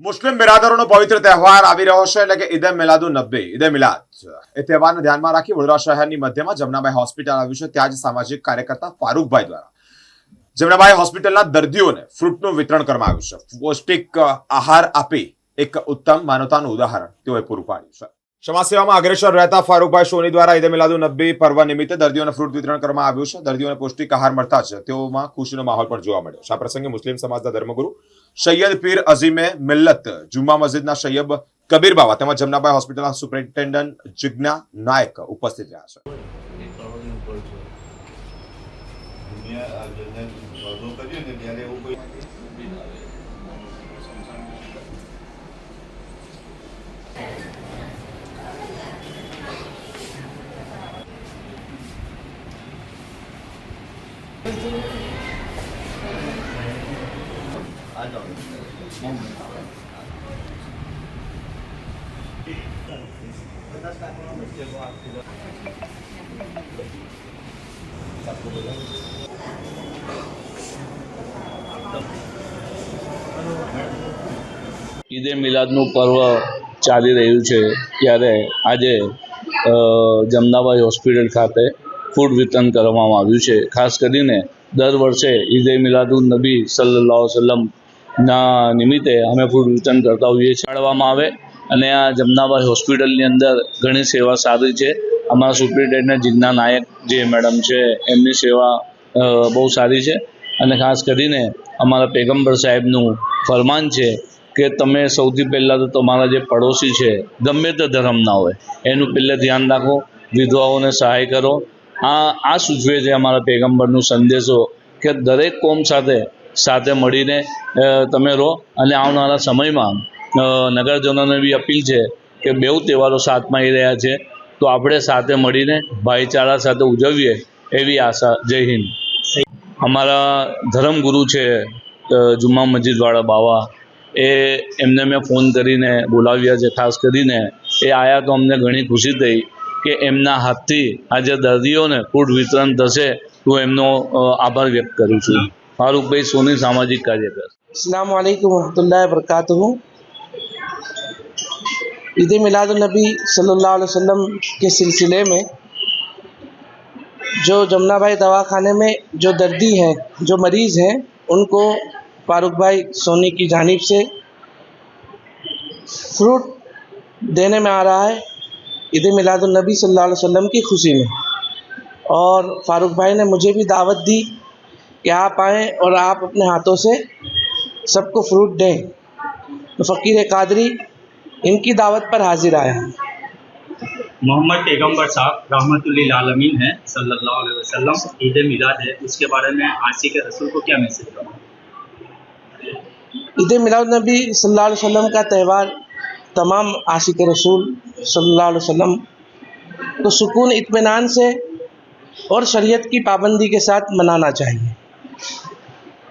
મુસ્લિમ બિરાદરોનો પવિત્ર તહેવાર આવી રહ્યો છે એટલે કે ઈદ મિલાદુન નબી ઈદ મિલાદ એ તહેવારને ધ્યાનમાં રાખી વડોદરા શહેરની મધ્યમાં જમનાબાઈ હોસ્પિટલ આવ્યું છે। ત્યાં જ સામાજિક કાર્યકર્તા ફારૂકભાઈ દ્વારા જમનાબાઈ હોસ્પિટલના દર્દીઓને ફ્રૂટનું વિતરણ કરવામાં આવ્યું છે। પૌષ્ટિક આહાર આપી એક ઉત્તમ માનવતાનું ઉદાહરણ તેઓએ પૂરું પાડ્યું છે। સમાજ સેવામાં અગ્રેસર રહેતા ફારૂકભાઈ સોની દ્વારા ઈદ મિલાદુન નબી પર્વ નિમિત્તે દર્દીઓને ફ્રૂટ વિતરણ કરવામાં આવ્યું છે। દર્દીઓને પૌષ્ટિક આહાર મળતા જ તેઓમાં ખુશીનો માહોલ પણ જોવા મળ્યો છે। આ પ્રસંગે મુસ્લિમ સમાજના ધર્મગુરુ સૈયદ પીર અઝીમે મિલ્લત જુમ્મા મસ્જિદના સૈયદ કબીર બાવા તેમજ જમનાબાઈ હોસ્પિટલના સુપરિન્ટેન્ડન્ટ જિજ્ઞા નાયક ઉપસ્થિત રહ્યા છે। ઈદે મિલાદનું પર્વ ચાલી રહ્યું છે ત્યારે આજે જમનાબાઈ હોસ્પિટલ ખાતે ફૂડ વિતરણ કરવામાં આવ્યું છે। ખાસ કરીને દર વર્ષે ઈદે મિલાદુન નબી સલ્લલ્લાહુ અલૈહિ વસલ્લમના નિમિત્તે અમે ફૂડ વિતરણ કરતા હોઈએ છીએ। પાડવામાં આવે અને આ જમનાબાઈ હોસ્પિટલની અંદર ઘણી સેવા સારી છે। અમારા સુપરિન્ટેન્ડન્ટ જિજ્ઞા નાયક જે મેડમ છે એમની સેવા બહુ સારી છે અને ખાસ કરીને અમારા પેગમ્બર સાહેબનું ફરમાન છે કે તમે સૌથી પહેલાં તો તમારા જે પડોશી છે ગમે તે ધર્મના હોય એનું પહેલે ધ્યાન રાખો, વિધવાઓને સહાય કરો। આ સૂચવે છે અમારા પેગમ્બરનો સંદેશો કે દરેક કોમ સાથે મળીને તમે રહો। અને આવનારા સમયમાં નગરજનોને બી અપીલ છે કે બેઉ તહેવારો સાથમાં આવી રહ્યા છે તો આપણે સાથે મળીને ભાઈચારા સાથે ઉજવીએ એવી આશા। જય હિન્દ। અમારા ધર્મગુરુ છે જુમ્મા મસ્જિદવાળા બાવા એમને મેં ફોન કરીને બોલાવ્યા છે। ખાસ કરીને એ આવ્યા તો અમને ઘણી ખુશી થઈ કે એમના હાથથી આજે દર્દીઓને ફૂડ વિતરણ થશે તો એમનો આભાર વ્યક્ત કરું છું। ફારૂકભાઈ સોની, સામાજિક કાર્યકર। अस्सलाम वालेकुम रहमतुल्लाहि व बरकातुहू। ईद मिलादुन नबी सल्लल्लाहु अलैहि वसल्लम के सिलसिले में जो जमनाबाई दवाखाने में जो दर्दी हैं, जो मरीज़ हैं, उनको फारूक भाई सोनी की जानिब से फ्रूट देने में आ रहा है ईद मिलादुन नबी सल्लल्लाहु अलैहि वसल्लम की खुशी में। और फारूक भाई ने मुझे भी दावत दी कि आप आएँ और आप अपने हाथों से सबको फ्रूट दें। तो फ़कीर कादरी इनकी दावत पर हाजिर आया। मोहम्मद पैगम्बर साहब रहमतुल्लिल आलमीन है सल्लल्लाहु अलैहि वसल्लम। ईद मिलाद है, उसके बारे में आशिक रसूल को क्या मैसेज करूँ? ईद मिलाद नबी सल्लल्लाहु अलैहि वसल्लम का त्यौहार तमाम आशिक रसूल सल्लल्लाहु अलैहि वसल्लम को सुकून इत्मीनान से और शरीयत की पाबंदी के साथ मनाना चाहिए।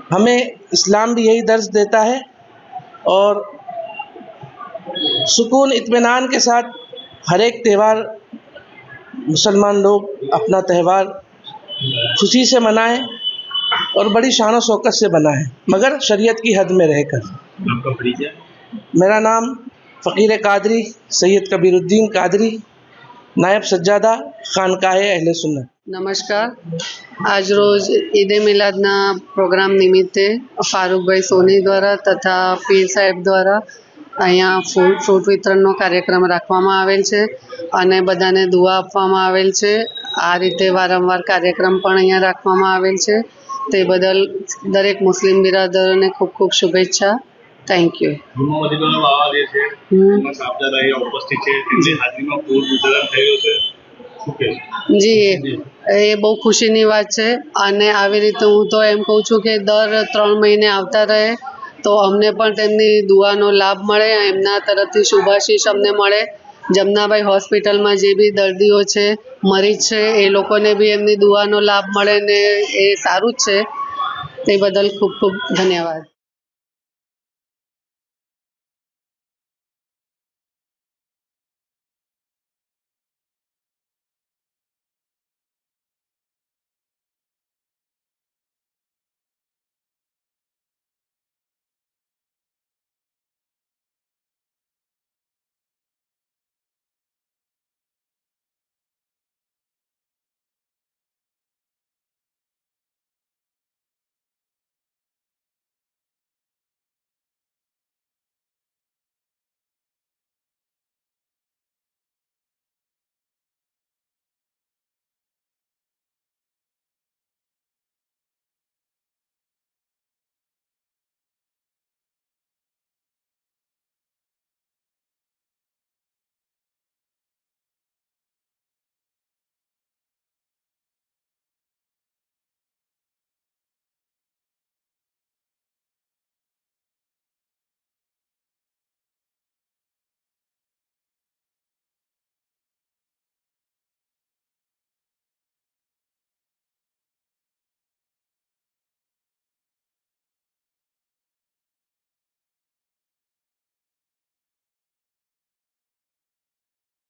हमें इस्लाम भी यही दर्ज देता है और सुकून इत्मीनान के साथ हर एक त्यौहार मुसलमान लोग अपना त्यौहार खुशी से मनाएं और बड़ी शान और शौकत से बनाएं, मगर शरीयत की हद में रहकर। आपका परिचय? मेरा नाम फ़कीर कादरी सैयद कबीरुद्दीन कादरी, नायब सज्जादा खानकाह अहले सुन्नत। નમસ્કાર। આજરોજ ઈદે મિલાદના પ્રોગ્રામ નિમિત્તે ફારૂકભાઈ સોની દ્વારા તથા પીર સાહેબ દ્વારા અહીંયા ફ્રૂટ વિતરણનો કાર્યક્રમ રાખવામાં આવેલ છે અને બધાને દુઆ આપવામાં આવેલ છે। આ રીતે વારંવાર કાર્યક્રમ પણ અહીંયા રાખવામાં આવેલ છે તે બદલ દરેક મુસ્લિમ બિરાદરોને ખૂબ ખૂબ શુભેચ્છા। Thank you. જુમ્મા મસ્જિદનો બાવા જે છે એમાં સાહેબજાદા અહીંયા ઉપસ્થિત છે, એમની હાજરીમાં ફૂડ વિતરણ થયું છે। જી, એ બહુ ખુશીની વાત છે અને આવી રીતે હું તો એમ કહું છું કે દર 3 મહિને આવતા રહે તો અમને પણ તેમની દુઆનો લાભ મળે, એમના તરફથી શુભાશીષ અમને મળે। જમનાબાઈ હોસ્પિટલમાં જે બી દર્દીઓ છે, મરીજ છે, એ લોકોને બી એમની દુઆનો લાભ મળે ને એ સારું જ છે। તે બદલ ખૂબ ખૂબ ધન્યવાદ।